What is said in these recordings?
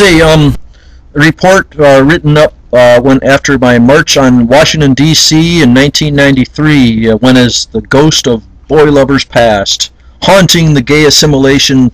is a report written up after my march on Washington, D.C. in 1993, when as the ghost of boy lovers passed, haunting the gay assimilation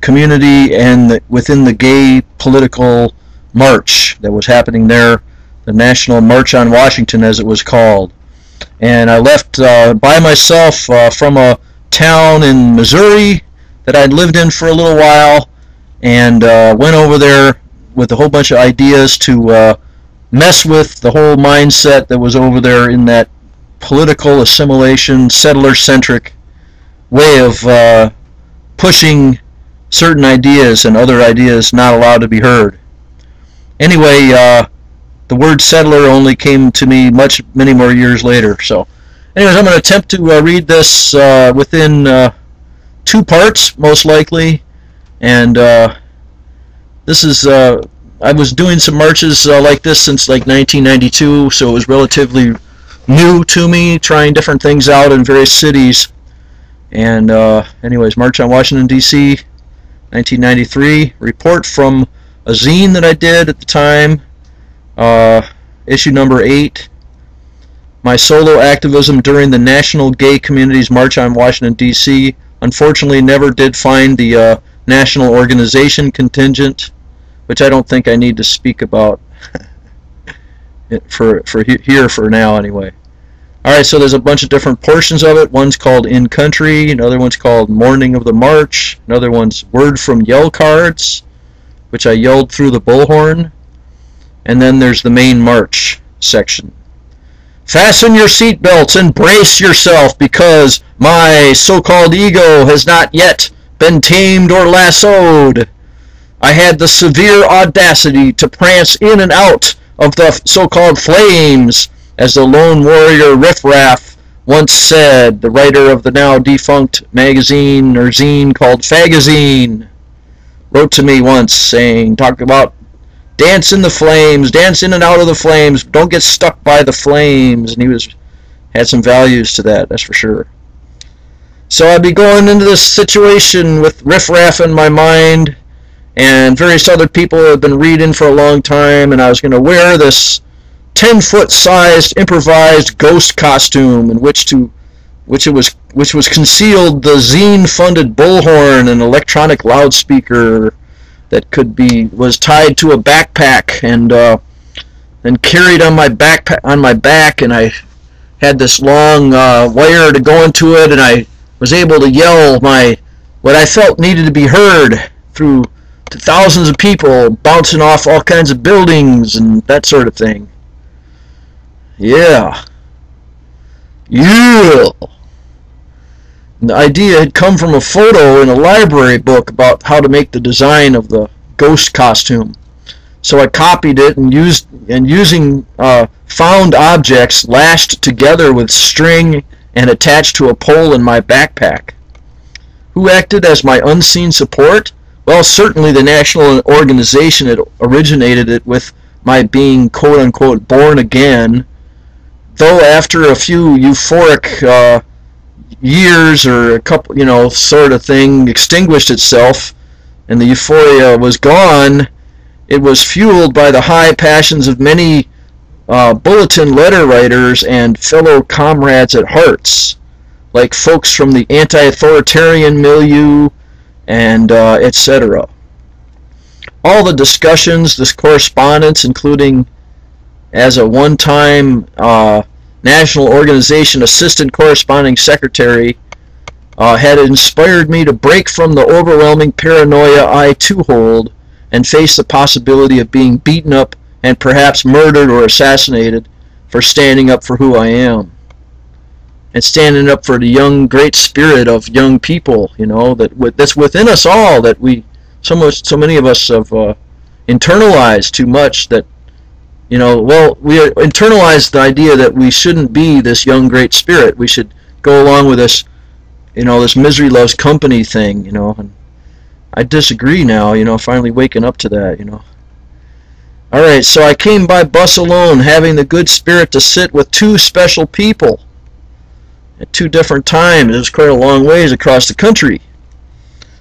community and within the gay political march that was happening there, the National March on Washington as it was called. And I left by myself from a town in Missouri that I'd lived in for a little while, and went over there with a whole bunch of ideas to mess with the whole mindset that was over there in that political assimilation, settler-centric way of pushing certain ideas and other ideas not allowed to be heard. Anyway, the word settler only came to me many more years later. So, anyways, I'm going to attempt to read this within 2 parts, most likely. And this is, I was doing some marches like this since like 1992, so it was relatively new to me, trying different things out in various cities. And anyways, March on Washington, D.C., 1993, report from a zine that I did at the time, issue number 8, my solo activism during the National Gay Community's March on Washington, D.C. Unfortunately, never did find the national organization contingent, which I don't think I need to speak about for here for now anyway. Alright, so there's a bunch of different portions of it. One's called In Country, another one's called Morning of the March, another one's Word from Yell Cards, which I yelled through the bullhorn, and then there's the main march section. Fasten your seatbelts and brace yourself, because my so-called ego has not yet been tamed or lassoed. I had the severe audacity to prance in and out of the so-called flames, as the lone warrior riffraff once said, the writer of the now defunct magazine or zine called Fagazine, wrote to me once saying, talked about dance in the flames, dance in and out of the flames, don't get stuck by the flames, and he had some values to that, that's for sure. So I'd be going into this situation with riffraff in my mind, and various other people have been reading for a long time, and I was going to wear this 10-foot sized improvised ghost costume in which was concealed the zine funded bullhorn and electronic loudspeaker that was tied to a backpack and then carried on my back, and I had this long wire to go into it, and I was able to yell what I felt needed to be heard to thousands of people bouncing off all kinds of buildings and that sort of thing. Yeah. The idea had come from a photo in a library book about how to make the design of the ghost costume. So I copied it and using found objects lashed together with string and attached to a pole in my backpack. Who acted as my unseen support? Well, certainly the national organization had originated it with my being quote-unquote born again, though after a few euphoric years or a couple, sort of thing extinguished itself and the euphoria was gone, it was fueled by the high passions of many bulletin letter writers and fellow comrades at Hearts, like folks from the anti-authoritarian milieu and etc. All the discussions, this correspondence, including as a one-time National Organization Assistant Corresponding Secretary, had inspired me to break from the overwhelming paranoia I too hold and face the possibility of being beaten up and perhaps murdered or assassinated for standing up for who I am. And standing up for the young, great spirit of young people, that's within us all, that so many of us have internalized too much, that we internalized the idea that we shouldn't be this young, great spirit. We should go along with this, this misery loves company thing, and I disagree now, finally waking up to that, Alright, so I came by bus alone, having the good spirit to sit with 2 special people at 2 different times. It was quite a long ways across the country.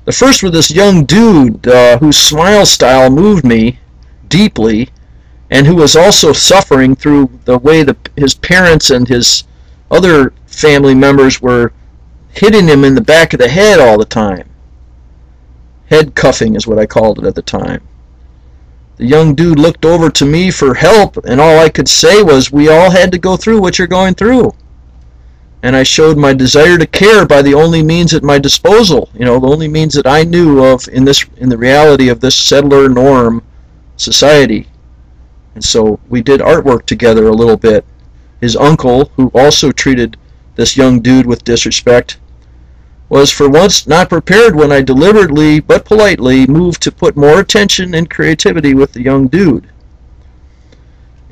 The first was this young dude whose smile style moved me deeply, and who was also suffering through the way his parents and his other family members were hitting him in the back of the head all the time. Head cuffing is what I called it at the time. The young dude looked over to me for help, and all I could say was, we all had to go through what you're going through. And I showed my desire to care by the only means at my disposal, the only means that I knew of in the reality of this settler norm society. And so we did artwork together a little bit. His uncle, who also treated this young dude with disrespect, was for once not prepared when I deliberately but politely moved to put more attention and creativity with the young dude.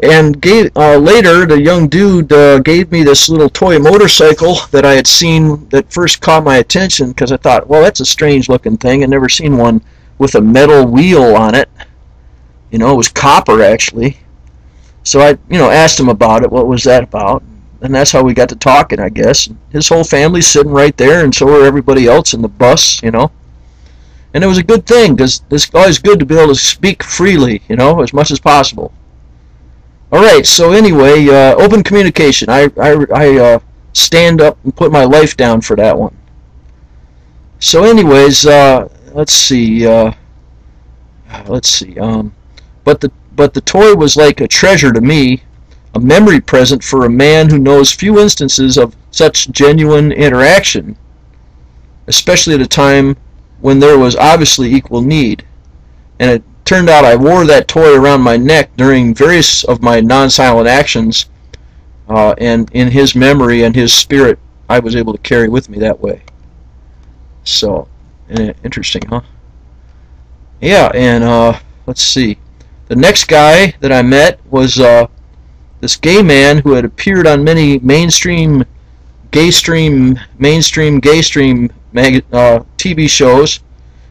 And later, the young dude gave me this little toy motorcycle that I had seen that first caught my attention, because I thought, well, that's a strange looking thing. I'd never seen one with a metal wheel on it. It was copper, actually. So I, asked him about it. What was that about? And that's how we got to talking, I guess. His whole family's sitting right there, and so are everybody else in the bus, And it was a good thing, because it's always good to be able to speak freely, as much as possible. All right, so anyway, open communication. I stand up and put my life down for that one. So anyways, let's see. But the toy was like a treasure to me, a memory present for a man who knows few instances of such genuine interaction, especially at a time when there was obviously equal need. And it turned out I wore that toy around my neck during various of my non-silent actions, and in his memory and his spirit, I was able to carry with me that way. So, interesting, huh? Yeah, and let's see. The next guy that I met was this gay man who had appeared on many mainstream gay stream TV shows,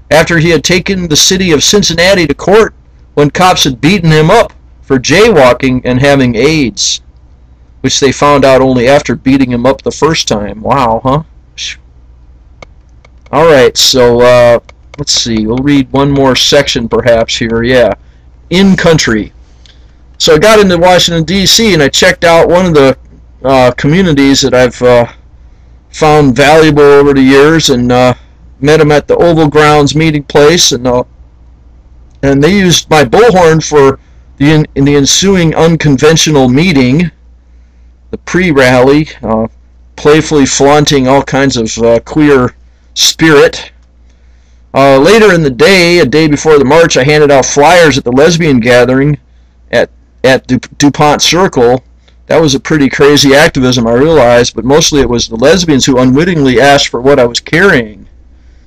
after he had taken the city of Cincinnati to court when cops had beaten him up for jaywalking and having AIDS, which they found out only after beating him up the first time. Wow, huh? Alright, so let's see. We'll read one more section perhaps here. Yeah. In country. So I got into Washington, D.C., and I checked out one of the communities that I've found valuable over the years, and met them at the Oval Grounds meeting place, and they used my bullhorn for in the ensuing unconventional meeting, the pre-rally, playfully flaunting all kinds of queer spirit. Later in the day, a day before the march, I handed out flyers at the lesbian gathering at DuPont Circle. That was a pretty crazy activism, I realized, but mostly it was the lesbians who unwittingly asked for what I was carrying.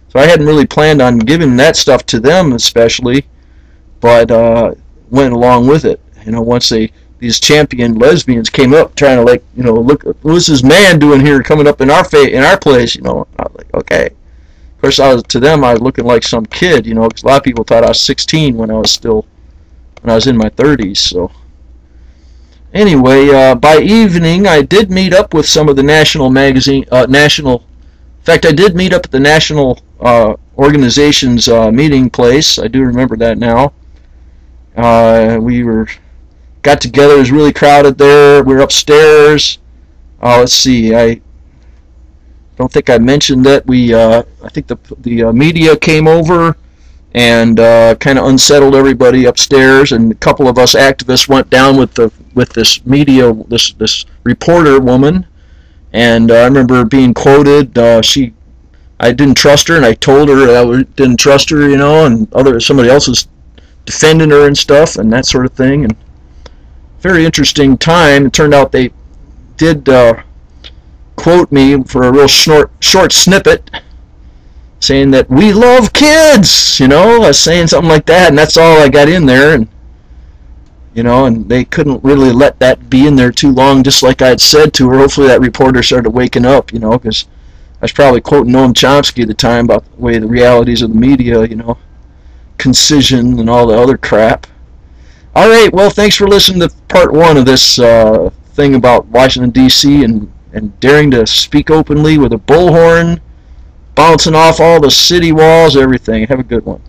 So I hadn't really planned on giving that stuff to them especially, but went along with it. Once these champion lesbians came up trying to look, what's this man doing here coming up in our place, I was like, okay. Of course, to them I was looking like some kid, because a lot of people thought I was 16 when I was in my 30s. So anyway, by evening I did meet up with some of the national magazine, in fact, I did meet up at the national organization's meeting place. I do remember that now. We got together. It was really crowded there. We were upstairs. Let's see. I don't think I mentioned that I think the media came over and kind of unsettled everybody upstairs, and a couple of us activists went down with this media, this reporter woman, and I remember being quoted. I didn't trust her, and I told her I didn't trust her, and somebody else was defending her and stuff, and that sort of thing. And very interesting time. It turned out they did quote me for a real short snippet, saying that we love kids, I was saying something like that, and that's all I got in there, and and they couldn't really let that be in there too long, just like I had said to her. Hopefully that reporter started waking up, because I was probably quoting Noam Chomsky at the time about the way the realities of the media, concision and all the other crap. All right, well, thanks for listening to part 1 of this thing about Washington, D.C. and daring to speak openly with a bullhorn bouncing off all the city walls, everything. Have a good one.